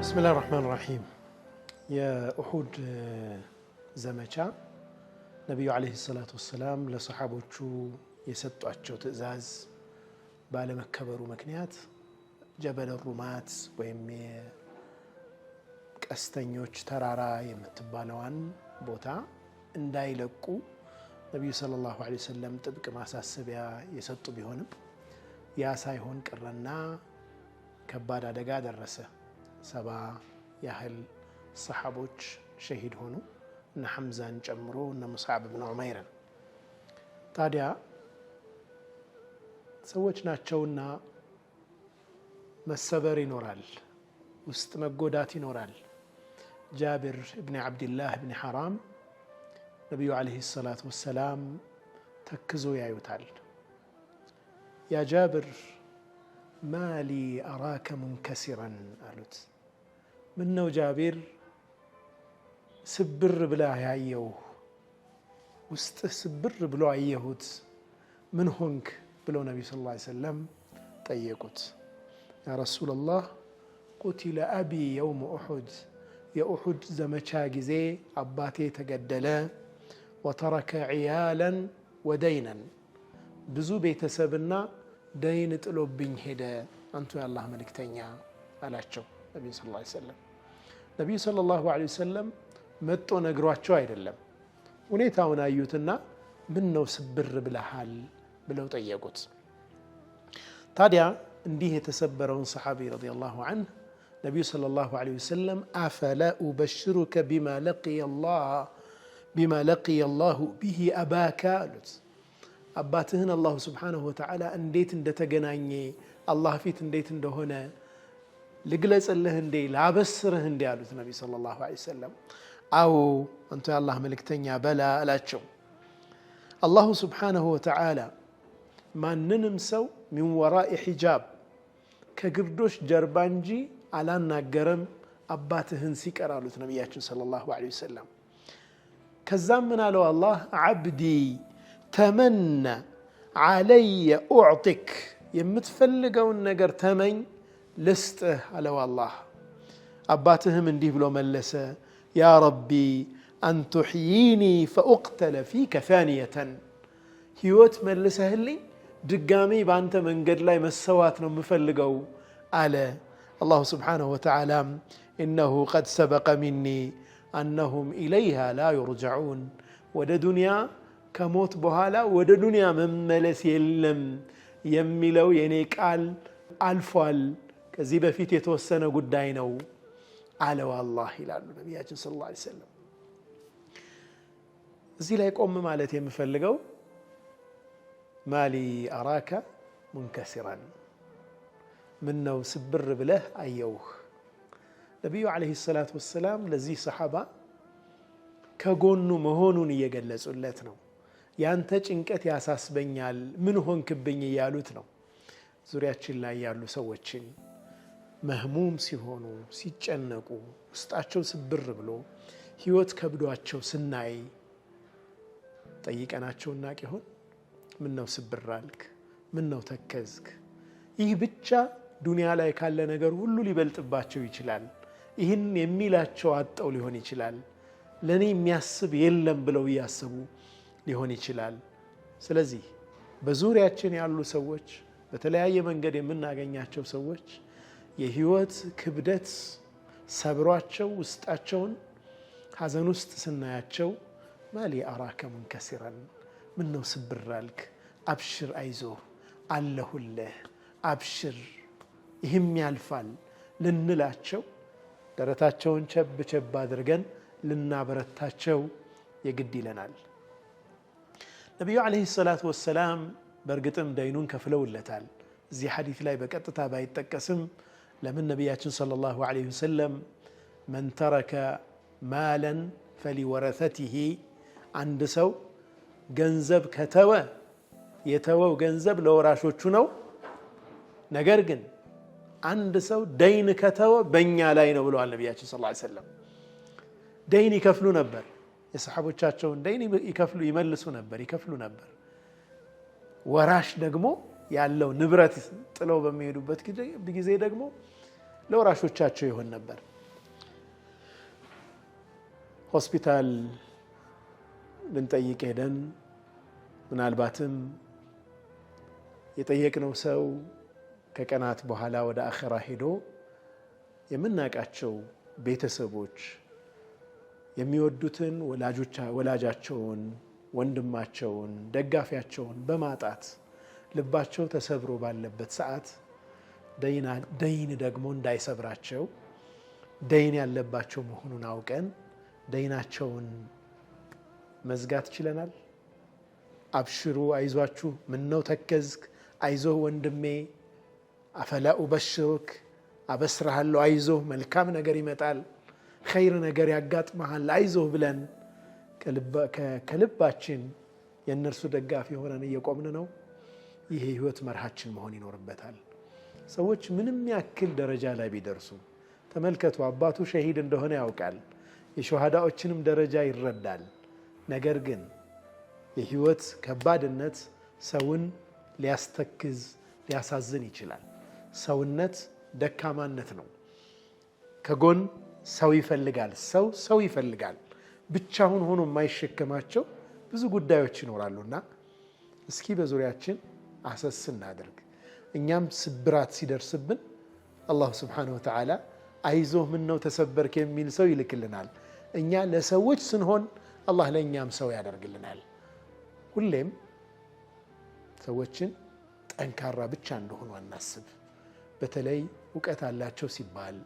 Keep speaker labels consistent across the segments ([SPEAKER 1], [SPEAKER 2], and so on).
[SPEAKER 1] بسم الله الرحمن الرحيم يا أحد زمچا نبي عليه الصلاة والسلام لصحابوቹ የሰጧቸው ትእዛዝ ባለመከበሩ ምክንያት ጀበል ሩማት ወይም ቀስተኞች ተራራ የምትባለዋን ቦታ እንዳይለቁ ነብዩ ሰለላሁ ዐለይሂ ወሰለም ጥብቅ ማሳሰቢያ የሰጡ ቢሆንም ያ ሳይሆን ቀረና ከባድ አደጋ ደረሰ። 70 ያህል ሰሃቦች ሸሂድ ሆኑ እነ ሐምዛን ጨምሮ እነ ሙስዓብ ኢብኑ ዑመይርን። ታዲያ ሰዎች ናቸውና መሰበር ይኖራል፣ ውስጥ መጎዳት ይኖራል። ጃብር ኢብኑ አብድላህ ኢብኑ ሐራም ነብዩ አለይሂ ሰላቱ ወሰላም ተክዞ ያዩታል። ያ ጃብር ማሊ አራከ ሙንከሲራን አሉት። ምነው ጃቢር ስብር ብላ ያየው ውስጥ ስብር ብሎ አየሁት ምን ሆንክ ብለው ነብዩ ሰለላሁ ዐለይሂ ወሰለም ጠየቁት። ያ ረሱላህ ቁቲለ አቢ የውም ኡሑድ የኡሑድ ዘመቻ ጊዜ አባቴ ተገደለ። ወተረከ ዒያላን ወደይናን ብዙ ቤተሰብና ደይን ጥሎብኝ ሄደ አንቱ የአላህ መልእክተኛ አላቸው ነብዩ ሰለላሁ ዐለይሂ ወሰለም። ነብዩ ሰለላሁ ዐለይሂ ወሰለም መጥቶ ነግሯቸው አይደለም፣ ሁኔታውን አዩትና ምን ነው ስብር ብለሃል ብለው ጠየቁት። ታዲያ እንዲህ የተሰበረውን ሰሓቢ ረዲየላሁ ዐንሁ ነብዩ ሰለላሁ ዐለይሂ ወሰለም አፈላ ኡበሽሩከ ቢማ ለቂየ አላሁ ቢሂ አባካ አሉት። አባትህን አላሁ ስብሓነሁ ወተዓላ እንዴት እንደተገናኘ አላህ ፊት እንዴት እንደሆነ ልግለጽልህ እንዴ ላበስርህ እንዴ አሉት ነብዩ ሰለላሁ ዐለይሂ ወሰለም። አዎ አንተ የአላህ መልእክተኛ በላ አላቸው። አላሁ ስብሓነሁ ወተዓላ ማንንም ሰው ሚን ወራኢ ሒጃብ ከግርዶሽ ጀርባ እንጂ አላናገረም አባትህን ሲቀር አሉት ነቢያችን ሰለላሁ ዐለይሂ ወሰለም። ከዛም ምን አለው አላህ ዓብዲ ተመነ ዓለየ ኡዕጢክ የምትፈልገውን ነገር ተመኝ ልስጥህ አለው አላህ። አባትህም እንዲህ ብሎ መለሰ ያ ረቢ አን ቱሕይኒ ፈኡቅተለ ፊከ ታኒየተን ህይወት መልሰህልኝ ድጋሚ በአንተ መንገድ ላይ መሰዋት ነው የምፈልገው አለ። አላሁ ስብሓነሁ ወተዓላ ኢነሁ ቀድ ሰበቀ ሚኒ አነሁም ኢለይሃ ላ ዩርጀዑን ወደ ዱንያ ከሞት በኋላ ወደ ዱንያ መመለስ የለም የሚለው የኔ ቃል አልፏል፣ ከዚህ በፊት የተወሰነ ጉዳይ ነው አለው አላህ ይላሉ ነቢያችን ሰለላሁ ዐለይሂ ወሰለም። እዚህ ላይ ቆም ማለት የምፈልገው ማሊ አራከ ሙንከሲራን ምን ነው ስብር ብለህ አየውህ። ነቢዩ ዐለይሂ ሰላቱ ወሰላም ለዚህ ሰሓባ ከጎኑ መሆኑን እየገለጹለት ነው። ያንተ ጭንቀት ያሳስበኛል ምን ሆንክብኝ እያሉት ነው። ዙሪያችን ላይ ያሉ ሰዎችን መህሙም ሲሆኑ ሲጨነቁ ውስጣቸው ስብር ብሎ ህይወት ከብዷቸው ስናይ ጠይቀናቸው እናቅ ይሆን? ምን ነው ስብር አልክ? ምን ነው ተከዝክ? ይህ ብቻ ዱንያ ላይ ካለ ነገር ሁሉ ሊበልጥባቸው ይችላል። ይህን የሚላቸው አጠው ሊሆን ይችላል። ለኔ የሚያስብ የለም ብለው እያሰቡ ሊሆን ይችላል። ስለዚህ በዙሪያችን ያሉ ሰዎች በተለያየ መንገድ የምናገኛቸው ሰዎች የህይወት ክብደት ሰብሯቸው ውስጣቸውን ሐዘን ውስጥ ስናያቸው ማሊ አራከ ሙንከሲራን ምን ነው ስብር አልክ? አብሽር አይዞህ አለሁልህ አብሽር ይህም ያልፋል ልንላቸው ደረታቸውን ቸብ ቸብ አድርገን ልናበረታቸው የግድ ይለናል። ነቢዩ ዐለይሂ ሰላቱ ወሰላም በእርግጥም ደይኑን ከፍለውለታል። እዚህ ሐዲት ላይ በቀጥታ ባይጠቀስም ለምን ነቢያችን ሰለላሁ ዐለይሂ ወሰለም መን ተረከ ማለን ፈሊወረተቲሂ አንድ ሰው ገንዘብ ከተወ የተወው ገንዘብ ለወራሾቹ ነው። ነገር ግን አንድ ሰው ደይን ከተወ በእኛ ላይ ነው ብለዋል ነቢያችን ሰለላሁ ዐለይሂ ወሰለም። ደይን ይከፍሉ ነበር። የሰሓቦቻቸውን ደይን ይመልሱ ነበር፣ ይከፍሉ ነበር። ወራሽ ደግሞ ያለው ንብረት ጥለው በሚሄዱበት ጊዜ ደግሞ ለወራሾቻቸው ይሆን ነበር። ሆስፒታል ልንጠይቅ ሄደን ምናልባትም የጠየቅነው ሰው ከቀናት በኋላ ወደ አኺራ ሄዶ የምናውቃቸው ቤተሰቦች የሚወዱትን ወላጃቸውን፣ ወንድማቸውን፣ ደጋፊያቸውን በማጣት ልባቸው ተሰብሮ ባለበት ሰዓት ደይን ደግሞ እንዳይሰብራቸው ደይን ያለባቸው መሆኑን አውቀን ደይናቸውን መዝጋት ችለናል? አብሽሩ፣ አይዟችሁ፣ ምነው ተከዝክ፣ አይዞህ ወንድሜ፣ አፈላ ኡበሽሩክ፣ አበስርሃለሁ፣ አይዞህ፣ መልካም ነገር ይመጣል፣ ኸይር ነገር ያጋጥመሃል፣ አይዞህ ብለን ከልባችን የእነርሱ ደጋፊ ሆነን እየቆምን ነው? ይህ ህይወት መርሃችን መሆን ይኖርበታል። ሰዎች ምንም ያክል ደረጃ ላይ ቢደርሱ ተመልከቱ፣ አባቱ ሸሂድ እንደሆነ ያውቃል፣ የሸሃዳዎችንም ደረጃ ይረዳል። ነገር ግን የህይወት ከባድነት ሰውን ሊያስተክዝ ሊያሳዝን ይችላል። ሰውነት ደካማነት ነው። ከጎን ሰው ይፈልጋል። ሰው ይፈልጋል። ብቻውን ሆኖ የማይሸከማቸው ብዙ ጉዳዮች ይኖራሉና እስኪ በዙሪያችን አሰስ እናድርግ። እኛም ስብራት ሲደርስብን አላሁ ስብሓነሁ ወተዓላ አይዞህ ምነው ተሰበርክ የሚል ሰው ይልክልናል። እኛ ለሰዎች ስንሆን አላህ ለእኛም ሰው ያደርግልናል። ሁሌም ሰዎችን ጠንካራ ብቻ እንደሆኑ አናስብ። በተለይ እውቀት አላቸው ሲባል፣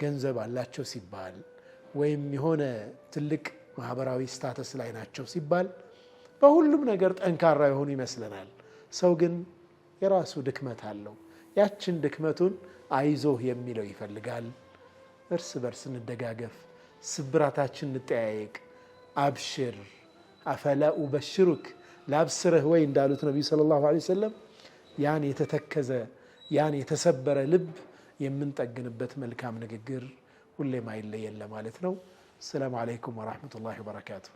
[SPEAKER 1] ገንዘብ አላቸው ሲባል፣ ወይም የሆነ ትልቅ ማህበራዊ ስታተስ ላይ ናቸው ሲባል በሁሉም ነገር ጠንካራ የሆኑ ይመስለናል። ሰው ግን የራሱ ድክመት አለው። ያችን ድክመቱን አይዞህ የሚለው ይፈልጋል። እርስ በርስ እንደጋገፍ፣ ስብራታችን እንጠያየቅ። አብሽር አፈላ ኡበሽሩክ፣ ላብስርህ ወይ እንዳሉት ነቢዩ ሰለላሁ ዐለይሂ ወሰለም ያን የተተከዘ ያን የተሰበረ ልብ የምንጠግንበት መልካም ንግግር ሁሌም አይለየን ለማለት ነው። ሰላም አለይኩም ወራህመቱላሂ ወበረካቱሁ።